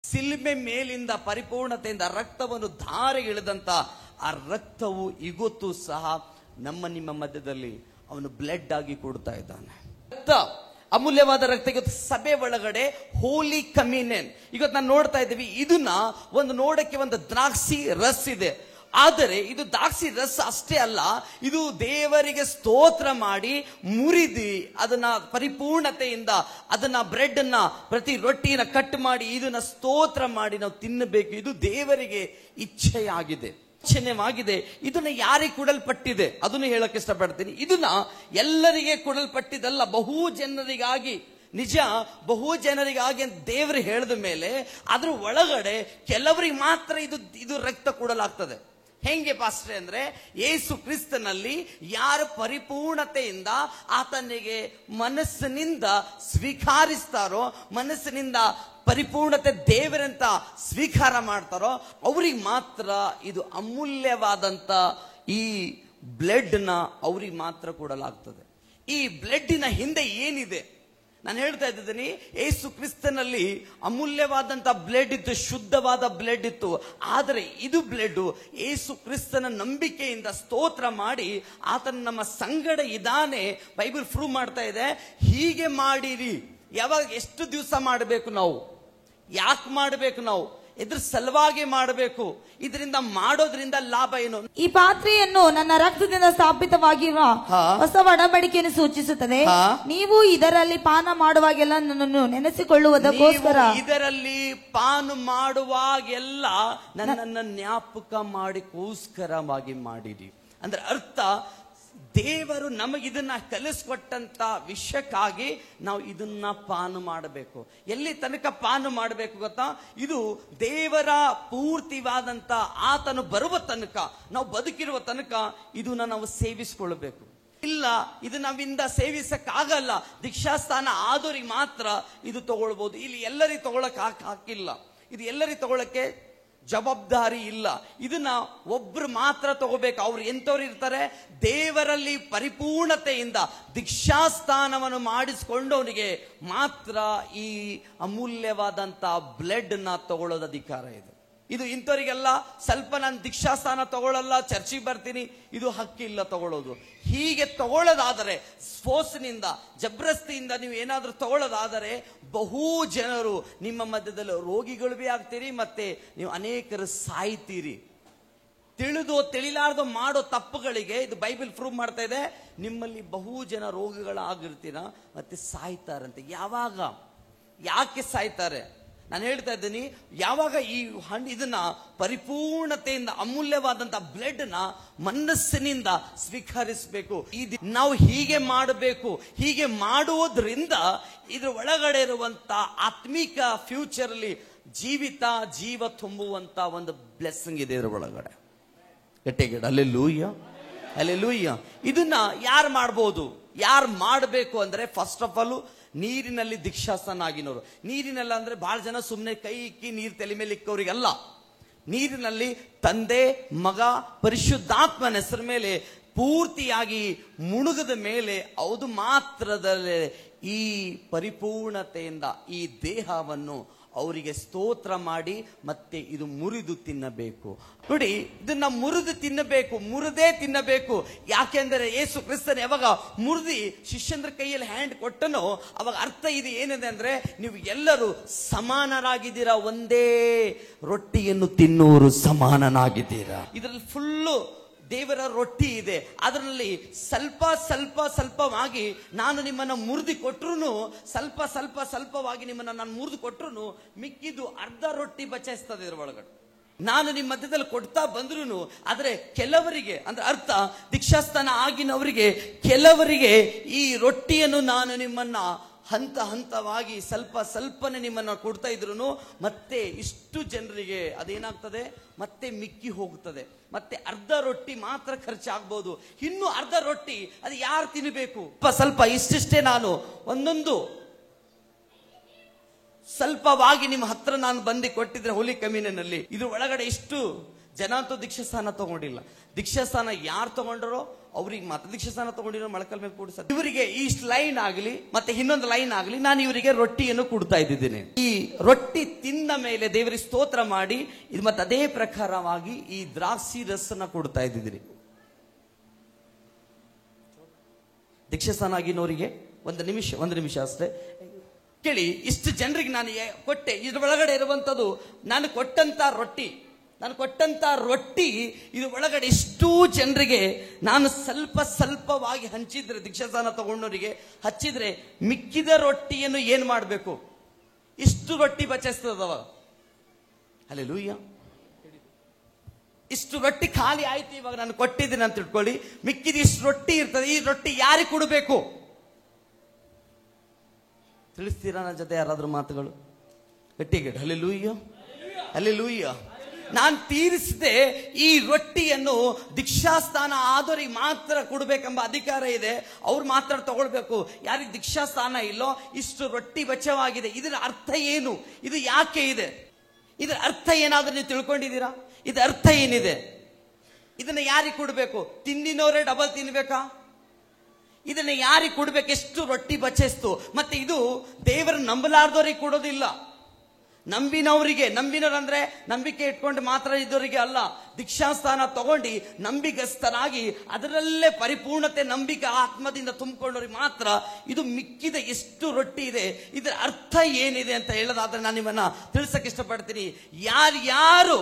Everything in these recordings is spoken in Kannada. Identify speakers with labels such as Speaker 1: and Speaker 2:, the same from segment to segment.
Speaker 1: ಸಿಲ್ಮೆ ಮೇಲಿಂದ ಪರಿಪೂರ್ಣತೆಯಿಂದ ರಕ್ತವನ್ನು ಧಾರೆಗಿಳಿದಂತ ಆ ರಕ್ತವು ಇವತ್ತು ಸಹ ನಮ್ಮ ನಿಮ್ಮ ಮಧ್ಯದಲ್ಲಿ ಅವನು ಬ್ಲಡ್ ಆಗಿ ಕೊಡ್ತಾ ಇದ್ದಾನೆ. ರಕ್ತ ಅಮೂಲ್ಯವಾದ ರಕ್ತ ಇವತ್ತು ಸಭೆ ಒಳಗಡೆ ಹೋಲಿ ಕಮ್ಯುನಿಯನ್ ಇವತ್ತು ನಾನು ನೋಡ್ತಾ ಇದ್ದೀವಿ. ಇದನ್ನ ಒಂದು ನೋಡಕ್ಕೆ ಒಂದು ದ್ರಾಕ್ಷಿ ರಸ್ ಇದೆ, ಆದರೆ ಇದು ದ್ರಾಕ್ಷಿ ರಸ ಅಷ್ಟೇ ಅಲ್ಲ, ಇದು ದೇವರಿಗೆ ಸ್ತೋತ್ರ ಮಾಡಿ ಮುರಿದಿ ಅದನ್ನ ಪರಿಪೂರ್ಣತೆಯಿಂದ ಅದನ್ನ ಬ್ರೆಡ್ ಅನ್ನ ಪ್ರತಿ ರೊಟ್ಟಿನ ಕಟ್ ಮಾಡಿ ಇದನ್ನ ಸ್ತೋತ್ರ ಮಾಡಿ ನಾವು ತಿನ್ನಬೇಕು. ಇದು ದೇವರಿಗೆ ಇಚ್ಛೆಯಾಗಿದೆ, ಇಚ್ಛೆಯವಾಗಿದೆ. ಇದನ್ನ ಯಾರಿಗೆ ಕೊಡಲ್ಪಟ್ಟಿದೆ ಅದನ್ನು ಹೇಳಕ್ಕೆ ಇಷ್ಟಪಡ್ತೀನಿ. ಇದನ್ನ ಎಲ್ಲರಿಗೆ ಕೊಡಲ್ಪಟ್ಟಿದ್ದಲ್ಲ, ಬಹು ಜನರಿಗಾಗಿ. ನಿಜ, ಬಹು ಜನರಿಗಾಗಿ ಅಂತ ದೇವರು ಹೇಳಿದ ಮೇಲೆ ಅದ್ರ ಒಳಗಡೆ ಕೆಲವರಿಗೆ ಮಾತ್ರ ಇದು ರಕ್ತ ಕೊಡಲಾಗ್ತದೆ. ಹೆಂಗೆ ಪಾಸ್ಟ್ರೆ ಅಂದ್ರೆ, ಯೇಸು ಕ್ರಿಸ್ತನಲ್ಲಿ ಯಾರು ಪರಿಪೂರ್ಣತೆಯಿಂದ ಆತನಿಗೆ ಮನಸ್ಸಿನಿಂದ ಸ್ವೀಕರಿಸ್ತಾರೋ, ಮನಸ್ಸಿನಿಂದ ಪರಿಪೂರ್ಣತೆ ದೇವರಂತ ಸ್ವೀಕಾರ ಮಾಡ್ತಾರೋ ಅವ್ರಿಗೆ ಮಾತ್ರ ಇದು ಅಮೂಲ್ಯವಾದಂತ ಈ ಬ್ಲಡ್ ನ ಅವ್ರಿಗೆ ಮಾತ್ರ ಕೊಡಲಾಗ್ತದೆ. ಈ ಬ್ಲಡ್ಡಿನ ಹಿಂದೆ ಏನಿದೆ ನಾನು ಹೇಳ್ತಾ ಇದ್ದೀನಿ. ಯೇಸು ಕ್ರಿಸ್ತನಲ್ಲಿ ಅಮೂಲ್ಯವಾದಂತ ಬ್ಲಡ್ ಇತ್ತು, ಶುದ್ಧವಾದ ಬ್ಲಡ್ ಇತ್ತು. ಆದರೆ ಇದು ಬ್ಲಡ್ ಯೇಸು ಕ್ರಿಸ್ತನ ನಂಬಿಕೆಯಿಂದ ಸ್ತೋತ್ರ ಮಾಡಿ ಆತನ ನಮ್ಮ ಸಂಗಡ ಇದ್ದಾನೆ. ಬೈಬಲ್ ಪ್ರೂವ್ ಮಾಡ್ತಾ ಇದೆ. ಹೀಗೆ ಮಾಡಿರಿ. ಯಾವಾಗ, ಎಷ್ಟು ದಿವಸ ಮಾಡಬೇಕು ನಾವು, ಯಾಕೆ ಮಾಡಬೇಕು, ನಾವು ಇದ್ರ ಸಲುವಾಗಿ ಮಾಡಬೇಕು. ಇದರಿಂದ ಮಾಡೋದ್ರಿಂದ ಲಾಭ ಏನು?
Speaker 2: ಈ ಪಾತ್ರೆಯನ್ನು ನನ್ನ ರಕ್ತದಿಂದ ಸ್ಥಾಪಿತವಾಗಿರುವ ಹೊಸ ಒಡಂಬಡಿಕೆಯನ್ನು ಸೂಚಿಸುತ್ತದೆ. ನೀವು ಇದರಲ್ಲಿ ಪಾನ ಮಾಡುವಾಗೆಲ್ಲ ನನ್ನನ್ನು ನೆನೆಸಿಕೊಳ್ಳುವುದಕ್ಕೋಸ್ಕರ,
Speaker 1: ಇದರಲ್ಲಿ ಪಾನ ಮಾಡುವಾಗೆಲ್ಲ ನನ್ನನ್ನು ಜ್ಞಾಪಕ ಮಾಡಿಕೋಸ್ಕರವಾಗಿ ಮಾಡಿರಿ. ಅಂದ್ರೆ ಅರ್ಥ, ದೇವರು ನಮಗಿದನ್ನ ಕಲಿಸ್ಕೊಟ್ಟಂತ ವಿಷಯಕ್ಕಾಗಿ ನಾವು ಇದನ್ನ ಪಾನ ಮಾಡಬೇಕು. ಎಲ್ಲಿ ತನಕ ಪಾನ ಮಾಡಬೇಕು ಗೊತ್ತಾ? ಇದು ದೇವರ ಪೂರ್ತಿವಾದಂತ ಆತನು ಬರುವ ತನಕ, ನಾವು ಬದುಕಿರುವ ತನಕ ಇದನ್ನ ನಾವು ಸೇವಿಸಿಕೊಳ್ಳಬೇಕು. ಇಲ್ಲ, ಇದು ನಾವಿಂದ ಸೇವಿಸಕ್ಕಾಗಲ್ಲ. ದೀಕ್ಷಾಸ್ಥಾನ ಆದೋರಿಗೆ ಮಾತ್ರ ಇದು ತಗೊಳ್ಬಹುದು. ಇಲ್ಲಿ ಎಲ್ಲರಿಗೆ ತಗೊಳಕ್ ಹಾಕಿಲ್ಲ. ಇದು ಎಲ್ಲರಿಗೆ ತಗೊಳಕ್ಕೆ ಜವಾಬ್ದಾರಿ ಇಲ್ಲ. ಇದನ್ನ ಒಬ್ರು ಮಾತ್ರ ತಗೋಬೇಕು. ಅವ್ರು ಎಂತವ್ರು ಇರ್ತಾರೆ? ದೇವರಲ್ಲಿ ಪರಿಪೂರ್ಣತೆಯಿಂದ ದೀಕ್ಷಾಸ್ಥಾನವನ್ನು ಮಾಡಿಸಿಕೊಂಡವನಿಗೆ ಮಾತ್ರ ಈ ಅಮೂಲ್ಯವಾದಂತ ಬ್ಲಡ್ ನ ತಗೊಳ್ಳೋದ ಅಧಿಕಾರ ಇದೆ. ಇದು ಇಂಥವರಿಗೆಲ್ಲ ಸ್ವಲ್ಪ ನಾನು ದೀಕ್ಷಾಸ್ಥಾನ ತಗೊಳ್ಳಲ್ಲ, ಚರ್ಚಿಗೆ ಬರ್ತೀನಿ, ಇದು ಹಕ್ಕಿಲ್ಲ ತಗೊಳ್ಳೋದು. ಹೀಗೆ ತಗೊಳ್ಳೋದಾದರೆ, ಫೋರ್ಸ್ನಿಂದ ಜಬರಸ್ತಿಯಿಂದ ನೀವು ಏನಾದ್ರೂ ತಗೊಳ್ಳೋದಾದರೆ ಬಹು ಜನರು ನಿಮ್ಮ ಮಧ್ಯದಲ್ಲಿ ರೋಗಿಗಳು ಬಿ ಆಗ್ತೀರಿ, ಮತ್ತೆ ನೀವು ಅನೇಕರು ಸಾಯ್ತೀರಿ. ತಿಳಿದು ತಿಳಿಲಾರ್ದು ಮಾಡೋ ತಪ್ಪುಗಳಿಗೆ ಇದು ಬೈಬಲ್ ಪ್ರೂವ್ ಮಾಡ್ತಾ ಇದೆ. ನಿಮ್ಮಲ್ಲಿ ಬಹು ಜನ ರೋಗಿಗಳಾಗಿರ್ತೀರ ಮತ್ತೆ ಸಾಯ್ತಾರಂತೆ. ಯಾವಾಗ, ಯಾಕೆ ಸಾಯ್ತಾರೆ? ನಾನು ಹೇಳ್ತಾ ಇದ್ದೀನಿ, ಯಾವಾಗ ಈ ಇದನ್ನ ಪರಿಪೂರ್ಣತೆಯಿಂದ ಅಮೂಲ್ಯವಾದಂತ ಬ್ಲಡ್ ನ ಮನಸ್ಸಿನಿಂದ ಸ್ವೀಕರಿಸಬೇಕು. ನಾವು ಹೀಗೆ ಮಾಡಬೇಕು. ಹೀಗೆ ಮಾಡುವುದರಿಂದ ಇದ್ರ ಒಳಗಡೆ ಇರುವಂತ ಆತ್ಮಿಕ ಫ್ಯೂಚರ್ ಅಲ್ಲಿ ಜೀವ ತುಂಬುವಂತ ಒಂದು ಬ್ಲೆಸ್ಸಿಂಗ್ ಇದೆ ಇದ್ರ ಒಳಗಡೆ. ಗಟ್ಟಿಗಿಡ ಅಲ್ಲೆಲೂಯ್ಯ, ಅಲ್ಲೆಲೂಯ್ಯ. ಇದನ್ನ ಯಾರು ಮಾಡ್ಬೋದು, ಯಾರು ಮಾಡಬೇಕು ಅಂದ್ರೆ, ಫಸ್ಟ್ ಆಫ್ ಆಲ್ ನೀರಿನಲ್ಲಿ ದೀಕ್ಷಾಸ್ಥಾನ ಆಗಿನವರು. ನೀರಿನಲ್ಲ ಅಂದ್ರೆ ಬಹಳ ಜನ ಸುಮ್ಮನೆ ಕೈ ಇಕ್ಕಿ ನೀರು ತಲೆ ಮೇಲೆ ಇಕ್ಕವರಿಗಲ್ಲ. ನೀರಿನಲ್ಲಿ ತಂದೆ, ಮಗ, ಪರಿಶುದ್ಧಾತ್ಮನ ಹೆಸರ ಮೇಲೆ ಪೂರ್ತಿಯಾಗಿ ಮುಳುಗದ ಮೇಲೆ ಅದು ಮಾತ್ರದಲ್ಲೇ ಈ ಪರಿಪೂರ್ಣತೆಯಿಂದ ಈ ದೇಹವನ್ನು ಅವರಿಗೆ ಸ್ತೋತ್ರ ಮಾಡಿ ಮತ್ತೆ ಇದು ಮುರಿದು ತಿನ್ನಬೇಕು. ನೋಡಿ, ಇದನ್ನ ಮುರಿದು ತಿನ್ನಬೇಕು, ಮುರಿದೇ ತಿನ್ನಬೇಕು. ಯಾಕೆಂದರೆ ಯೇಸು ಕ್ರಿಸ್ತನ ಯಾವಾಗ ಮುರಿದಿ ಶಿಷ್ಯಂದ್ರ ಕೈಯಲ್ಲಿ ಹ್ಯಾಂಡ್ ಕೊಟ್ಟನೋ ಅವಾಗ ಅರ್ಥ ಇದು ಏನಿದೆ ಅಂದ್ರೆ, ನೀವು ಎಲ್ಲರೂ ಸಮಾನರಾಗಿದ್ದೀರಾ, ಒಂದೇ ರೊಟ್ಟಿಯನ್ನು ತಿನ್ನುವರು ಸಮಾನನಾಗಿದ್ದೀರಾ. ಇದರಲ್ಲಿ ಫುಲ್ಲು ದೇವರ ರೊಟ್ಟಿ ಇದೆ. ಅದರಲ್ಲಿ ಸ್ವಲ್ಪವಾಗಿ ನಾನು ನಿಮ್ಮನ್ನ ಮುರಿದು ಕೊಟ್ರು, ಸ್ವಲ್ಪವಾಗಿ ನಿಮ್ಮನ್ನ ನಾನು ಮುರಿದು ಕೊಟ್ರು, ಮಿಕ್ಕಿದ್ದು ಅರ್ಧ ರೊಟ್ಟಿ ಬಚಾಯಿಸ್ತದೆ ಇದ್ರ ಒಳಗಡೆ. ನಾನು ನಿಮ್ಮ ಮಧ್ಯದಲ್ಲಿ ಕೊಡ್ತಾ ಬಂದ್ರು, ಆದ್ರೆ ಕೆಲವರಿಗೆ ಅಂದ್ರೆ ಅರ್ಥ, ದೀಕ್ಷಾಸ್ಥಾನ ಆಗಿನವರಿಗೆ ಕೆಲವರಿಗೆ ಈ ರೊಟ್ಟಿಯನ್ನು ನಾನು ನಿಮ್ಮನ್ನ ಹಂತವಾಗಿ ಸ್ವಲ್ಪನೇ ನಿಮ್ಮನ್ನ ಕೊಡ್ತಾ ಇದ್ರು, ಮತ್ತೆ ಇಷ್ಟು ಜನರಿಗೆ ಅದೇನಾಗ್ತದೆ, ಮತ್ತೆ ಮಿಕ್ಕಿ ಹೋಗ್ತದೆ. ಮತ್ತೆ ಅರ್ಧ ರೊಟ್ಟಿ ಮಾತ್ರ ಖರ್ಚಾಗ್ಬೋದು. ಇನ್ನು ಅರ್ಧ ರೊಟ್ಟಿ ಅದು ಯಾರು ತಿನ್ನಬೇಕು? ಸ್ವಲ್ಪ ಇಷ್ಟಿಷ್ಟೇ ನಾನು ಒಂದೊಂದು ಸ್ವಲ್ಪವಾಗಿ ನಿಮ್ಮ ಹತ್ರ ನಾನು ಬಂದು ಕೊಟ್ಟಿದ್ರೆ ಹೋಲಿ ಕಮ್ಯುನಿಯನ್ ಅಲ್ಲಿ ಇದ್ರ ಒಳಗಡೆ ಇಷ್ಟು ಜನ ಅಂತೂ ದೀಕ್ಷಾಸ್ಥಾನ ತಗೊಂಡಿಲ್ಲ. ದೀಕ್ಷಾಸ್ಥಾನ ಯಾರು ತಗೊಂಡ್ರೋ ಅವ್ರಿಗೆ ಮಾತ್ರ, ದೀಕ್ಷಾಸ್ಥಾನ ತಗೊಂಡಿರೋ ಮೊಳಕಲ್ ಮೇಲೆ ಕೂಡಿಸ. ಇವರಿಗೆ ಈ ಲೈನ್ ಆಗಲಿ ಮತ್ತೆ ಇನ್ನೊಂದು ಲೈನ್ ಆಗಲಿ, ನಾನು ಇವರಿಗೆ ರೊಟ್ಟಿಯನ್ನು ಕೊಡ್ತಾ ಇದ್ದೀನಿ. ಈ ರೊಟ್ಟಿ ತಿಂದ ಮೇಲೆ ದೇವರಿಗೆ ಸ್ತೋತ್ರ ಮಾಡಿ ಇದು ಮತ್ತೆ ಅದೇ ಪ್ರಕಾರವಾಗಿ ಈ ದ್ರಾಕ್ಷಿ ರಸನ ಕೊಡ್ತಾ ಇದ್ದೀನಿ. ದೀಕ್ಷಾಸ್ಥಾನ ಆಗಿನವರಿಗೆ ಒಂದು ನಿಮಿಷ ಅಷ್ಟೇ ಕೇಳಿ. ಇಷ್ಟು ಜನರಿಗೆ ನಾನು ಕೊಟ್ಟೆ, ಇದ್ರ ಒಳಗಡೆ ಇರುವಂತದ್ದು ನಾನು ಕೊಟ್ಟಂತ ರೊಟ್ಟಿ ಇದು ಒಳಗಡೆ ಇಷ್ಟೂ ಜನರಿಗೆ ನಾನು ಸ್ವಲ್ಪವಾಗಿ ಹಂಚಿದ್ರೆ, ದೀಕ್ಷಾಸ್ಥಾನ ತಗೊಂಡವರಿಗೆ ಹಚ್ಚಿದ್ರೆ ಮಿಕ್ಕಿದ ರೊಟ್ಟಿಯನ್ನು ಏನ್ ಮಾಡಬೇಕು? ಇಷ್ಟು ರೊಟ್ಟಿ ಬಚಿಸ್ತದವ. ಹಲ್ಲೆಲೂಯಾ. ಇಷ್ಟು ರೊಟ್ಟಿ ಖಾಲಿ ಆಯ್ತು, ಇವಾಗ ನಾನು ಕೊಟ್ಟಿದ್ದೀನಿ ಅಂತ ತಿಳ್ಕೊಳ್ಳಿ. ಮಿಕ್ಕಿದ ಇಷ್ಟು ರೊಟ್ಟಿ ಇರ್ತದೆ, ಈ ರೊಟ್ಟಿ ಯಾರಿಗೆ ಕೊಡಬೇಕು? ತಿಳಿಸ್ತೀರಾ ನನ್ನ ಜೊತೆ ಯಾರಾದ್ರೂ ಮಾತುಗಳು ಗಟ್ಟಿಗೆ? Hallelujah, hallelujah. ನಾನು ತೀರಿಸಿದೆ ಈ ರೊಟ್ಟಿಯನ್ನು ದೀಕ್ಷಾಸ್ಥಾನ ಆದವರಿಗೆ ಮಾತ್ರ ಕೊಡಬೇಕೆಂಬ ಅಧಿಕಾರ ಇದೆ. ಅವ್ರು ಮಾತ್ರ ತಗೊಳ್ಬೇಕು. ಯಾರಿಗೆ ದೀಕ್ಷಾಸ್ಥಾನ ಇಲ್ಲೋ ಇಷ್ಟು ರೊಟ್ಟಿ ಬಚಾವಾಗಿದೆ. ಇದರ ಅರ್ಥ ಏನು? ಇದು ಯಾಕೆ ಇದೆ? ಇದರ ಅರ್ಥ ಏನಾದ್ರೂ ನೀವು ತಿಳ್ಕೊಂಡಿದ್ದೀರಾ? ಇದರ ಅರ್ಥ ಏನಿದೆ? ಇದನ್ನ ಯಾರಿಗೆ ಕೊಡಬೇಕು? ತಿಂದಿನವರೇ ಡಬಲ್ ತಿನ್ಬೇಕಾ? ಇದನ್ನ ಯಾರಿಗೆ ಕೊಡ್ಬೇಕು? ಎಷ್ಟು ರೊಟ್ಟಿ ಬಚೆಸ್ತು. ಮತ್ತೆ ಇದು ದೇವರ ನಂಬಲಾರ್ದವ್ರಿಗೆ ಕೊಡೋದಿಲ್ಲ, ನಂಬಿನವರಂದ್ರೆ ನಂಬಿಕೆ ಇಟ್ಕೊಂಡು ಮಾತ್ರ ಇದ್ದವರಿಗೆ ಅಲ್ಲ. ದೀಕ್ಷಾಸ್ಥಾನ ತಗೊಂಡು ನಂಬಿಗಸ್ತರಾಗಿ ಅದರಲ್ಲೇ ಪರಿಪೂರ್ಣತೆ ನಂಬಿಕೆ ಆತ್ಮದಿಂದ ತುಂಬಿಕೊಂಡವ್ರಿಗೆ ಮಾತ್ರ ಇದು. ಮಿಕ್ಕಿದ ಎಷ್ಟು ರೊಟ್ಟಿ ಇದೆ, ಇದರ ಅರ್ಥ ಏನಿದೆ ಅಂತ ಹೇಳೋದಾದ್ರೆ ನಾನು ನಿಮ್ಮನ್ನ ತಿಳಿಸಕ್ಕೆ ಇಷ್ಟಪಡ್ತೀನಿ. ಯಾರು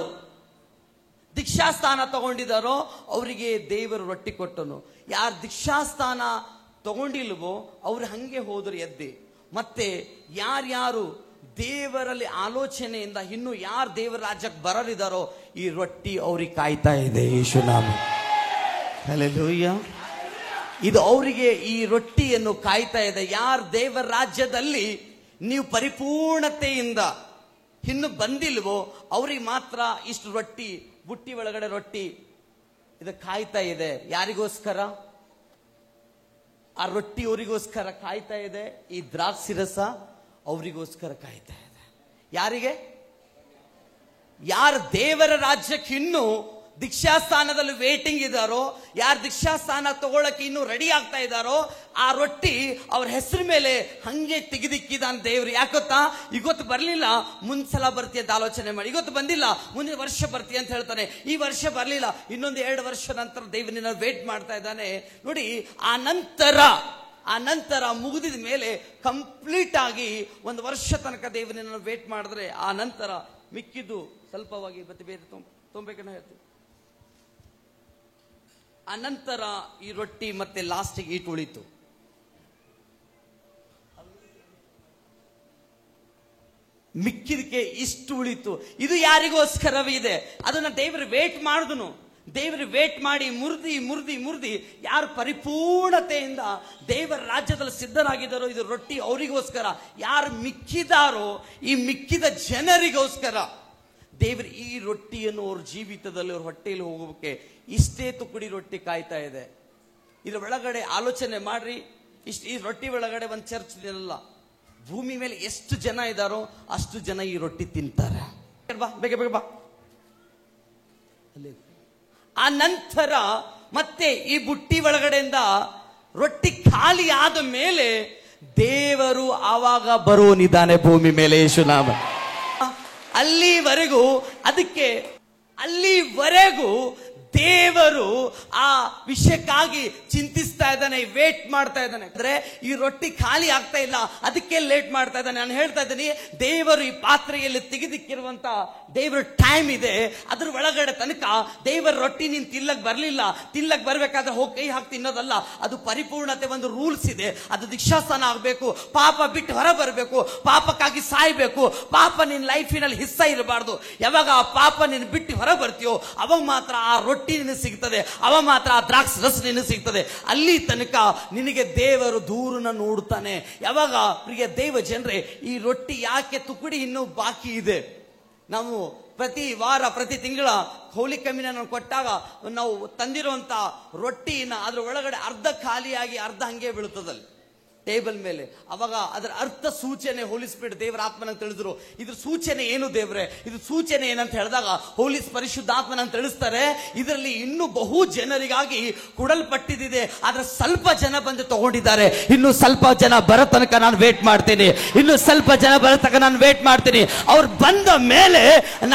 Speaker 1: ದೀಕ್ಷಾಸ್ಥಾನ ತಗೊಂಡಿದ್ದಾರೋ ಅವರಿಗೆ ದೇವರು ರೊಟ್ಟಿ ಕೊಟ್ಟನು. ಯಾರು ದೀಕ್ಷಾಸ್ಥಾನ ತಗೊಂಡಿಲ್ವೋ ಅವ್ರು ಹಂಗೆ ಹೋದ್ರು ಎದ್ದೆ. ಮತ್ತೆ ಯಾರ್ಯಾರು ದೇವರಲ್ಲಿ ಆಲೋಚನೆಯಿಂದ ಇನ್ನು ಯಾರು ದೇವರ ರಾಜ್ಯಕ್ಕೆ ಬರಲಿದ್ದಾರೋ ಈ ರೊಟ್ಟಿ ಅವ್ರಿಗೆ ಕಾಯ್ತಾ ಇದೆ. ಯೇಸುನಾಮ. ಹಲ್ಲೆಲೂಯಾ. ಇದು ಅವರಿಗೆ ಈ ರೊಟ್ಟಿಯನ್ನು ಕಾಯ್ತಾ ಇದೆ. ಯಾರು ದೇವರ ರಾಜ್ಯದಲ್ಲಿ ನೀವು ಪರಿಪೂರ್ಣತೆಯಿಂದ ಇನ್ನು ಬಂದಿಲ್ವೋ ಅವ್ರಿಗೆ ಮಾತ್ರ ಇಷ್ಟು ರೊಟ್ಟಿ, ಬುಟ್ಟಿ ಒಳಗಡೆ ರೊಟ್ಟಿ ಇದು ಕಾಯ್ತಾ ಇದೆ. ಯಾರಿಗೋಸ್ಕರ? ಆ ರೊಟ್ಟಿ ಅವರಿಗೋಸ್ಕರ ಕಾಯ್ತಾ ಇದೆ. ಈ ದ್ರಾಕ್ಷಿ ರಸ ಅವರಿಗೋಸ್ಕರ ಕಾಯ್ತಾ ಇದೆ. ಯಾರಿಗೆ? ಯಾರು ದೇವರ ರಾಜ್ಯಕ್ಕೆ ಇನ್ನು ದೀಕ್ಷಾಸ್ಥಾನದಲ್ಲಿ ವೇಟಿಂಗ್ ಇದ್ದಾರೋ, ಯಾರು ದೀಕ್ಷಾಸ್ಥಾನ ತಗೊಳಕ್ಕೆ ಇನ್ನು ರೆಡಿ ಆಗ್ತಾ ಇದ್ದಾರೋ ಆ ರೊಟ್ಟಿ ಅವ್ರ ಹೆಸರು ಮೇಲೆ ಹಂಗೆ ತೆಗೆದಿಕ್ಕಿದಾನ ದೇವ್ರು. ಯಾಕೊತ್ತಾ? ಇವತ್ತು ಬರ್ಲಿಲ್ಲ, ಮುಂದ್ಸಲ ಬರ್ತೀಯ ಅಂತ ಆಲೋಚನೆ ಮಾಡಿ. ಇವತ್ತು ಬಂದಿಲ್ಲ, ಮುಂದಿನ ವರ್ಷ ಬರ್ತೀಯ ಅಂತ ಹೇಳ್ತಾನೆ. ಈ ವರ್ಷ ಬರ್ಲಿಲ್ಲ, ಇನ್ನೊಂದು 2 ವರ್ಷ ನಂತರ ದೇವರನ್ನ ವೇಟ್ ಮಾಡ್ತಾ ಇದ್ದಾನೆ ನೋಡಿ. ಆ ನಂತರ ಮುಗಿದಿದ ಮೇಲೆ ಕಂಪ್ಲೀಟ್ ಆಗಿ 1 ವರ್ಷ ತನಕ ದೇವರನ್ನ ವೇಟ್ ಮಾಡಿದ್ರೆ ಆ ನಂತರ ಮಿಕ್ಕಿದ್ದು ಸ್ವಲ್ಪವಾಗಿ ಮತ್ತೆ ಬೇರೆ ತೊಂಬೇಕನ್ನ ಹೇಳ್ತೀವಿ. ಆ ನಂತರ ಈ ರೊಟ್ಟಿ ಮತ್ತೆ ಲಾಸ್ಟಿಗೆ ಈಟ್ ಉಳಿತು. ಮಿಕ್ಕಿದಕ್ಕೆ ಇಷ್ಟು ಉಳಿತು. ಇದು ಯಾರಿಗೋಸ್ಕರವಿದೆ? ಅದನ್ನ ದೇವರು ವೇಟ್ ಮಾಡಿದನು. ದೇವರು ವೇಟ್ ಮಾಡಿ ಮುರಿದಿ ಯಾರು ಪರಿಪೂರ್ಣತೆಯಿಂದ ದೇವರ ರಾಜ್ಯದಲ್ಲಿ ಸಿದ್ಧರಾಗಿದ್ದಾರೋ ಇದು ರೊಟ್ಟಿ ಅವರಿಗೋಸ್ಕರ. ಯಾರು ಮಿಕ್ಕಿದಾರೋ ಈ ಮಿಕ್ಕಿದ ಜನರಿಗೋಸ್ಕರ ದೇವರು ಈ ರೊಟ್ಟಿಯನ್ನು ಅವ್ರ ಜೀವಿತದಲ್ಲಿ ಅವ್ರ ಹೊಟ್ಟೆಯಲ್ಲಿ ಹೋಗೋಕೆ ಇಷ್ಟೇ ತುಕಡಿ ರೊಟ್ಟಿ ಕಾಯ್ತಾ ಇದೆ. ಇದ್ರ ಒಳಗಡೆ ಆಲೋಚನೆ ಮಾಡ್ರಿ. ಈ ರೊಟ್ಟಿ ಒಳಗಡೆ ಒಂದು ಚರ್ಚ್ ಇರಲ್ಲ. ಭೂಮಿ ಮೇಲೆ ಎಷ್ಟು ಜನ ಇದ್ದಾರೋ ಅಷ್ಟು ಜನ ಈ ರೊಟ್ಟಿ ತಿಂತಾರೆ. ಬೇಗ ಬಾ. ಆ ನಂತರ ಮತ್ತೆ ಈ ಬುಟ್ಟಿ ಒಳಗಡೆಯಿಂದ ರೊಟ್ಟಿ ಖಾಲಿ ಆದ ಮೇಲೆ ದೇವರು ಆವಾಗ ಬರುವನಿದ್ದಾನೆ ಭೂಮಿ ಮೇಲೆ. ಯೇಸುನಾಮ. ಅಲ್ಲಿವರೆಗೂ ದೇವರು ಆ ವಿಷಯಕ್ಕಾಗಿ ಚಿಂತಿಸ್ತಾ ಇದ್ದಾನೆ, ವೇಟ್ ಮಾಡ್ತಾ ಇದ್ದಾನೆ. ಅಂದ್ರೆ ಈ ರೊಟ್ಟಿ ಖಾಲಿ ಆಗ್ತಾ ಇಲ್ಲ, ಅದಕ್ಕೆ ಲೇಟ್ ಮಾಡ್ತಾ ಇದ್ದಾನೆ. ನಾನು ಹೇಳ್ತಾ ಇದ್ದೀನಿ, ದೇವರು ಈ ಪಾತ್ರೆಯಲ್ಲಿ ತೆಗೆದಿಕ್ಕಿರುವಂತ ದೇವರ ಟೈಮ್ ಇದೆ. ಅದ್ರ ಒಳಗಡೆ ತನಕ ದೇವರ ರೊಟ್ಟಿ ನೀನ್ ತಿನ್ನಕ್ ಬರ್ಬೇಕಾದ್ರೆ ಹೋಗಿ ಕೈ ಹಾಕಿ ತಿನ್ನೋದಲ್ಲ. ಅದು ಪರಿಪೂರ್ಣತೆ ಒಂದು ರೂಲ್ಸ್ ಇದೆ. ಅದು ದೀಕ್ಷಾಸ್ಥಾನ ಆಗ್ಬೇಕು, ಪಾಪ ಬಿಟ್ಟು ಹೊರ ಬರಬೇಕು, ಪಾಪಕ್ಕಾಗಿ ಸಾಯ್ಬೇಕು. ಪಾಪ ನಿನ್ ಲೈಫಿನಲ್ಲಿ ಹಿಸ್ಸ ಇರಬಾರ್ದು. ಯಾವಾಗ ಆ ಪಾಪ ನೀನು ಬಿಟ್ಟು ಹೊರ ಬರ್ತೀಯೋ ಅವಾಗ ಮಾತ್ರ ಆ ರೊಟ್ಟಿ ನಿನಗೆ ಸಿಗ್ತದೆ, ಅವಾಗ ಮಾತ್ರ ಆ ದ್ರಾಕ್ಷಿ ರಸ ನಿನಗೆ ಸಿಗ್ತದೆ. ಅಲ್ಲಿ ತನಕ ನಿನಗೆ ದೇವರು ದೂರನ ನೋಡ್ತಾನೆ. ಯಾವಾಗ ಪ್ರಿಯ ದೇವ ಜನರೇ, ಈ ರೊಟ್ಟಿ ಯಾಕೆ ತುಕಡಿ ಇನ್ನೂ ಬಾಕಿ ಇದೆ? ನಾವು ಪ್ರತಿ ವಾರ ಪ್ರತಿ ತಿಂಗಳ ಹೋಲಿ ಕಮ್ಮಿನ ಕೊಟ್ಟಾಗ ನಾವು ತಂದಿರುವಂತ ರೊಟ್ಟಿನ ಅದ್ರ ಒಳಗಡೆ ಅರ್ಧ ಖಾಲಿಯಾಗಿ ಅರ್ಧ ಹಂಗೆ ಬೀಳುತ್ತದಲ್ಲಿ. ಟೇಬಲ್ ಮೇಲೆ. ಅವಾಗ ಅದರ ಅರ್ಥ ಸೂಚನೆ ಹೋಲಿ ಸ್ಪಿರಿಟ್ ದೇವರ ಆತ್ಮನ ತಿಳಿದ್ರು. ಇದ್ರ ಸೂಚನೆ ಏನು ದೇವ್ರೆ, ಇದು ಸೂಚನೆ ಏನಂತ ಹೇಳಿದಾಗ ಹೋಲಿ ಪರಿಶುದ್ಧಾತ್ಮನ ತಿಳಿಸ್ತಾರೆ, ಇದರಲ್ಲಿ ಇನ್ನೂ ಬಹು ಜನರಿಗಾಗಿ ಕೊಡಲ್ಪಟ್ಟಿದೆ, ಆದ್ರೆ ಸ್ವಲ್ಪ ಜನ ಬಂದು ತಗೊಂಡಿದ್ದಾರೆ. ಇನ್ನು ಸ್ವಲ್ಪ ಜನ ಬರೋ ತನಕ ನಾನು ವೇಟ್ ಮಾಡ್ತೀನಿ, ಇನ್ನು ಸ್ವಲ್ಪ ಜನ ಬರೋ ತನಕ ನಾನು ವೇಟ್ ಮಾಡ್ತೀನಿ. ಅವ್ರು ಬಂದ ಮೇಲೆ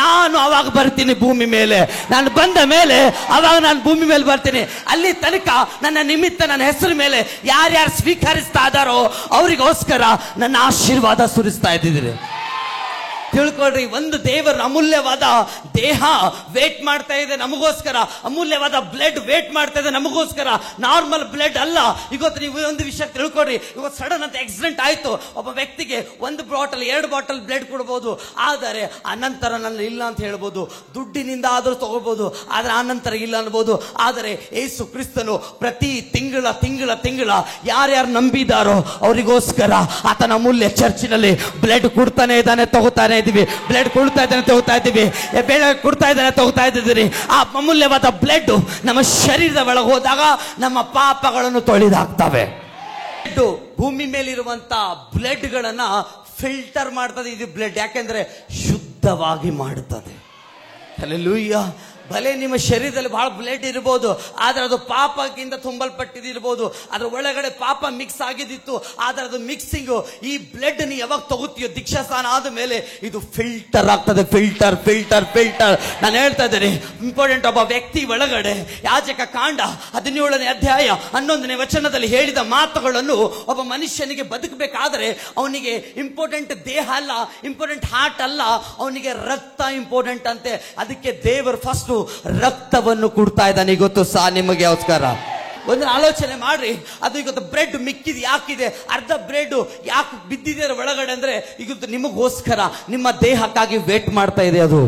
Speaker 1: ನಾನು ಅವಾಗ ಬರ್ತೀನಿ ಭೂಮಿ ಮೇಲೆ, ನಾನು ಬಂದ ಮೇಲೆ ಅವಾಗ ನಾನು ಭೂಮಿ ಮೇಲೆ ಬರ್ತೀನಿ. ಅಲ್ಲಿ ತನಕ ನನ್ನ ನಿಮಿತ್ತ ನನ್ನ ಹೆಸರು ಮೇಲೆ ಯಾರ್ಯಾರು ಸ್ವೀಕರಿಸ್ತಾ ಇದ್ದಾರೋ ಅವರಿಗೋಸ್ಕರ ನನ್ನ ಆಶೀರ್ವಾದ ಸುರಿಸ್ತಾ ಇದ್ದಿದ್ದೀರಿ. ತಿಳ್ಕೊಳ್ರಿ, ಒಂದು ದೇವರ ಅಮೂಲ್ಯವಾದ ದೇಹ ವೇಟ್ ಮಾಡ್ತಾ ಇದೆ ನಮಗೋಸ್ಕರ, ಅಮೂಲ್ಯವಾದ ಬ್ಲಡ್ ವೇಟ್ ಮಾಡ್ತಾ ಇದೆ ನಮಗೋಸ್ಕರ. ನಾರ್ಮಲ್ ಬ್ಲಡ್ ಅಲ್ಲ. ಇವತ್ತು ನೀವು ಒಂದು ವಿಷಯ ತಿಳ್ಕೊಳ್ರಿ, ಇವತ್ತು ಸಡನ್ ಅಂತ ಆಕ್ಸಿಡೆಂಟ್ ಆಯ್ತು, ಒಬ್ಬ ವ್ಯಕ್ತಿಗೆ 1 ಬಾಟಲ್ 2 ಬಾಟಲ್ ಬ್ಲಡ್ ಕೊಡಬಹುದು, ಆದರೆ ಅನಂತರ ನನ್ನ ಇಲ್ಲ ಅಂತ ಹೇಳ್ಬೋದು, ದುಡ್ಡಿನಿಂದ ಆದರೂ ತಗೋಬಹುದು, ಆದ್ರೆ ಆನಂತರ ಇಲ್ಲ ಅನ್ಬೋದು. ಆದರೆ ಯೇಸು ಕ್ರಿಸ್ತನು ಪ್ರತಿ ತಿಂಗಳ ಯಾರ್ಯಾರು ನಂಬಿದಾರೋ ಅವರಿಗೋಸ್ಕರ ಆತನ ಅಮೂಲ್ಯ ಚರ್ಚಿನಲ್ಲಿ ಬ್ಲಡ್ ಕೊಡ್ತಾನೆ ಇದ್ದಾನೆ, ತಗೋತಾನೆ ಇದ್ದೀವಿ. ಬ್ಲಡ್ ಕೊಡ್ತಾ ಇದ್ದಾನೆ, ತಗೋತಾ ಇದ್ದೀವಿ. ಕೊಡ್ತಾ ಇದ್ದಾನೆ, ತಗೋತಾ ಇದ್ದೀರಿ. ಆ ಅಮೂಲ್ಯವಾದ ಬ್ಲಡ್ ನಮ್ಮ ಶರೀರದ ಒಳಗೆ ಹೋದಾಗ ನಮ್ಮ ಪಾಪಗಳನ್ನು ತೊಳೆದಾಗ್ತವೆ. ಭೂಮಿ ಮೇಲಿರುವಂತ ಬ್ಲಡ್ ಗಳನ್ನ ಫಿಲ್ಟರ್ ಮಾಡ್ತದೆ ಇದು ಬ್ಲಡ್, ಯಾಕೆಂದ್ರೆ ಶುದ್ಧವಾಗಿ ಮಾಡುತ್ತದೆ. ಹಲ್ಲೆಲೂಯಾ. ಭಲೆ ನಿಮ್ಮ ಶರೀರದಲ್ಲಿ ಬಹಳ ಬ್ಲಡ್ ಇರಬಹುದು, ಆದ್ರೆ ಅದು ಪಾಪಕ್ಕಿಂತ ತುಂಬಲ್ಪಟ್ಟಿದಿರ್ಬೋದು, ಅದ್ರ ಒಳಗಡೆ ಪಾಪ ಮಿಕ್ಸ್ ಆಗಿದ್ದಿತ್ತು, ಆದ್ರೆ ಅದು ಮಿಕ್ಸಿಂಗ್ ಈ ಬ್ಲಡ್ ನೀ ಯಾವಾಗ ತಗೋತೀಯೋ ದೀಕ್ಷಾ ಸ್ನಾನ ಆದ ಮೇಲೆ ಇದು ಫಿಲ್ಟರ್ ಆಗ್ತದೆ. ಫಿಲ್ಟರ್ ಫಿಲ್ಟರ್ ಫಿಲ್ಟರ್ ನಾನು ಹೇಳ್ತಾ ಇದ್ದೇನೆ, ಇಂಪಾರ್ಟೆಂಟ್. ಒಬ್ಬ ವ್ಯಕ್ತಿ ಒಳಗಡೆ ಯಾಜಕ ಕಾಂಡ 17ನೇ ಅಧ್ಯಾಯ 11ನೇ ವಚನದಲ್ಲಿ ಹೇಳಿದ ಮಾತುಗಳನ್ನು ಒಬ್ಬ ಮನುಷ್ಯನಿಗೆ ಬದುಕಬೇಕಾದ್ರೆ ಅವನಿಗೆ ಇಂಪಾರ್ಟೆಂಟ್ ದೇಹ ಅಲ್ಲ, ಇಂಪಾರ್ಟೆಂಟ್ ಹಾರ್ಟ್ ಅಲ್ಲ, ಅವನಿಗೆ ರಕ್ತ ಇಂಪಾರ್ಟೆಂಟ್ ಅಂತೆ. ಅದಕ್ಕೆ ದೇವರು ಫಸ್ಟ್ ರಕ್ತವನ್ನು ಕೊಡ್ತಾ ಇದ್ದಾನೆ. ಇವತ್ತು ಸಹ ನಿಮಗೋಸ್ಕರ ಒಂದು ಆಲೋಚನೆ ಮಾಡ್ರಿ, ಅದು ಇವತ್ತು ಬ್ರೆಡ್ ಮಿಕ್ಕಿದ್ ಯಾಕಿದೆ, ಅರ್ಧ ಬ್ರೆಡ್ ಯಾಕೆ ಬಿದ್ದಿದೆ ಒಳಗಡೆ ಅಂದ್ರೆ ಇವತ್ತು ನಿಮಗೋಸ್ಕರ, ನಿಮ್ಮ ದೇಹಕ್ಕಾಗಿ ವೇಟ್ ಮಾಡ್ತಾ ಇದೆ. ಅದು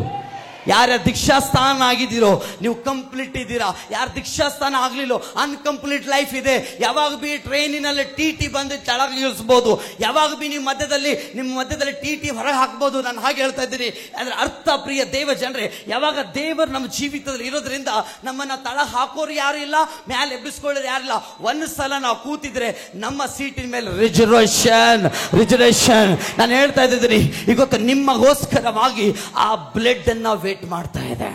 Speaker 1: ಯಾರ್ಯಾರು ದೀಕ್ಷಾಸ್ಥಾನ ಆಗಿದ್ದೀರೋ ನೀವು ಕಂಪ್ಲೀಟ್ ಇದ್ದೀರಾ, ಯಾರು ದೀಕ್ಷಾಸ್ಥಾನ ಆಗ್ಲಿಲ್ಲೋ ಅನ್ಕಂಪ್ಲೀಟ್ ಲೈಫ್ ಇದೆ. ಯಾವಾಗ ಬಿ ಟ್ರೈನಿನಲ್ಲಿ ಟಿ ಬಂದು ಕೆಳಗೆ ಇಳಿಸಬಹುದು, ಯಾವಾಗ ಬಿ ನಿಮ್ಮ ಮಧ್ಯದಲ್ಲಿ ಟಿ ಹೊರಗೆ ಹಾಕ್ಬೋದು. ನಾನು ಹಾಗೆ ಹೇಳ್ತಾ ಇದ್ದೀನಿ. ಅದ್ರ ಅರ್ಥ ಪ್ರಿಯ ದೇವ ಜನರೇ, ಯಾವಾಗ ದೇವರು ನಮ್ಮ ಜೀವಿತದಲ್ಲಿ ಇರೋದ್ರಿಂದ ನಮ್ಮನ್ನ ತಳ ಹಾಕೋರು ಯಾರು ಇಲ್ಲ, ಮ್ಯಾಲೆ ಎಬ್ಬಿಸ್ಕೊಳ್ಳೋರು ಯಾರಿಲ್ಲ. ಒಂದು ಸಲ ನಾವು ಕೂತಿದ್ರೆ ನಮ್ಮ ಸೀಟಿನ ಮೇಲೆ ರಿಸರ್ವೇಶನ್. ನಾನು ಹೇಳ್ತಾ ಇದ್ದೀನಿ, ಇವತ್ತು ನಿಮಗೋಸ್ಕರವಾಗಿ ಆ ಬ್ಲಡ್ ಅನ್ನ ವೇಟ್ ಮಾಡ್ತಾ ಇದೆ.